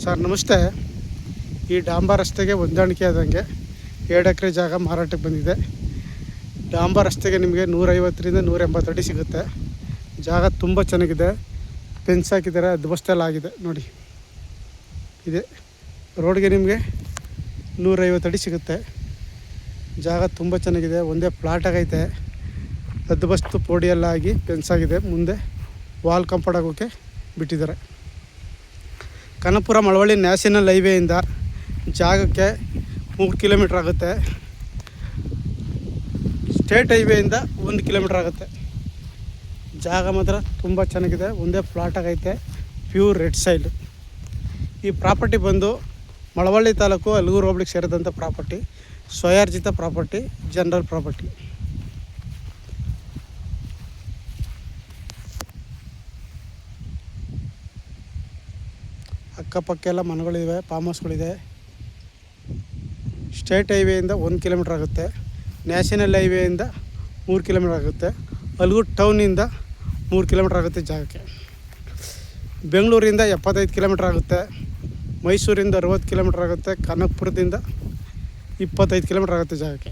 Sir ನಮಸ್ತೆ. ಈ ಡಾಂಬರ್ ರಸ್ತೆಗೆ ಹೊಂದಾಣಿಕೆ ಆದಂಗೆ 2 ಎಕರೆ ಜಾಗ ಮಾರಾಟಕ್ಕೆ ಬಂದಿದೆ. ಡಾಂಬರ್ ರಸ್ತೆಗೆ ನಿಮಗೆ 150ರಿಂದ 180 ಅಡಿ ಸಿಗುತ್ತೆ. ಜಾಗ ತುಂಬ ಚೆನ್ನಾಗಿದೆ. ಫೆನ್ಸ್ ಹಾಕಿದ್ದಾರೆ, ಆಗಿದೆ ನೋಡಿ. ಇದೆ ರೋಡ್ಗೆ ನಿಮಗೆ 150 ಅಡಿ ಸಿಗುತ್ತೆ. ಜಾಗ ತುಂಬ ಚೆನ್ನಾಗಿದೆ. ಒಂದೇ ಪ್ಲಾಟ್ ಆಗೈತೆ. ಹದ್ದುಬಸ್ತು ಪೋಡಿ ಎಲ್ಲ ಆಗಿ ಫೆನ್ಸ್ ಆಗಿದೆ. ಮುಂದೆ ವಾಲ್ ಕಾಂಪೌಂಡ್ ಆಗೋಕ್ಕೆ ಬಿಟ್ಟಿದ್ದಾರೆ. ಕನಕಪುರ ಮಳವಳ್ಳಿ ನ್ಯಾಷನಲ್ ಹೈವೇಯಿಂದ ಜಾಗಕ್ಕೆ 3 ಕಿಲೋಮೀಟ್ರ್ ಆಗುತ್ತೆ. ಸ್ಟೇಟ್ ಹೈವೇಯಿಂದ 1 ಕಿಲೋಮೀಟ್ರ್ ಆಗುತ್ತೆ. ಜಾಗ ಮಾತ್ರ ತುಂಬ ಚೆನ್ನಾಗಿದೆ. ಒಂದೇ ಪ್ಲಾಟ್ ಆಗೈತೆ. Pure red soil. ಈ ಪ್ರಾಪರ್ಟಿ ಬಂದು ಮಳವಳ್ಳಿ ತಾಲೂಕು ಅಲಗೂರು ಹೋಬಳಿಗೆ ಸೇರಿದಂಥ ಪ್ರಾಪರ್ಟಿ. ಸ್ವಯಾರ್ಜಿತ ಪ್ರಾಪರ್ಟಿ, ಜನರಲ್ ಪ್ರಾಪರ್ಟಿ. ಅಕ್ಕಪಕ್ಕ ಎಲ್ಲ ಮನೆಗಳಿವೆ, ಫಾರ್ಮ್ ಹೌಸ್ಗಳಿದೆ. ಸ್ಟೇಟ್ ಹೈವೇಯಿಂದ 1 ಕಿಲೋಮೀಟ್ರ್ ಆಗುತ್ತೆ. ನ್ಯಾಷನಲ್ ಹೈವೇಯಿಂದ 3 ಕಿಲೋಮೀಟ್ರ್ ಆಗುತ್ತೆ. ಅಲಗೂರು ಟೌನಿಂದ 3 ಕಿಲೋಮೀಟ್ರ್ ಆಗುತ್ತೆ ಜಾಗಕ್ಕೆ. ಬೆಂಗಳೂರಿಂದ 75 ಕಿಲೋಮೀಟ್ರ್ ಆಗುತ್ತೆ. ಮೈಸೂರಿಂದ 60 ಕಿಲೋಮೀಟ್ರ್ ಆಗುತ್ತೆ. ಕನಕಪುರದಿಂದ 25 ಕಿಲೋಮೀಟ್ರ್ ಆಗುತ್ತೆ ಜಾಗಕ್ಕೆ.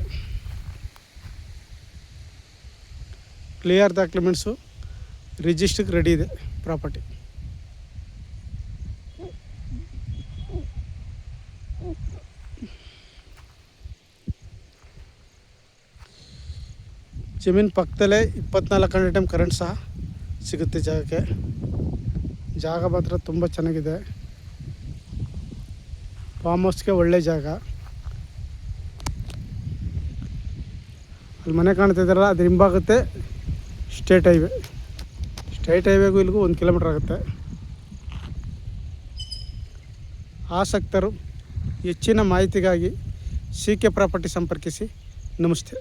ಕ್ಲಿಯರ್ ಡಾಕ್ಯುಮೆಂಟ್ಸು, ರಿಜಿಸ್ಟ್ರಿಗೆ ರೆಡಿ ಇದೆ ಪ್ರಾಪರ್ಟಿ. ಜಮೀನು ಪಕ್ಕದಲ್ಲೇ 24 ಗಂಟೆ ಟೈಮ್ ಕರೆಂಟ್ ಸಹ ಸಿಗುತ್ತೆ ಜಾಗಕ್ಕೆ. ಜಾಗ ಮಾತ್ರ ತುಂಬ ಚೆನ್ನಾಗಿದೆ. ಫಾರ್ಮ್ ಹೌಸ್ಗೆ ಒಳ್ಳೆ ಜಾಗ. ಅಲ್ಲಿ ಮನೆ ಕಾಣ್ತಿದ್ದಾರಲ್ಲ, ಅದು ಹಿಂಭಾಗತ್ತೆ ಸ್ಟೇಟ್ ಹೈವೇ. ಸ್ಟೇಟ್ ಹೈವೇಗೂ ಇಲ್ಲಿಗೂ 1 ಕಿಲೋಮೀಟ್ರ್ ಆಗುತ್ತೆ. ಆಸಕ್ತರು ಹೆಚ್ಚಿನ ಮಾಹಿತಿಗಾಗಿ CK ಪ್ರಾಪರ್ಟಿ ಸಂಪರ್ಕಿಸಿ. ನಮಸ್ತೆ.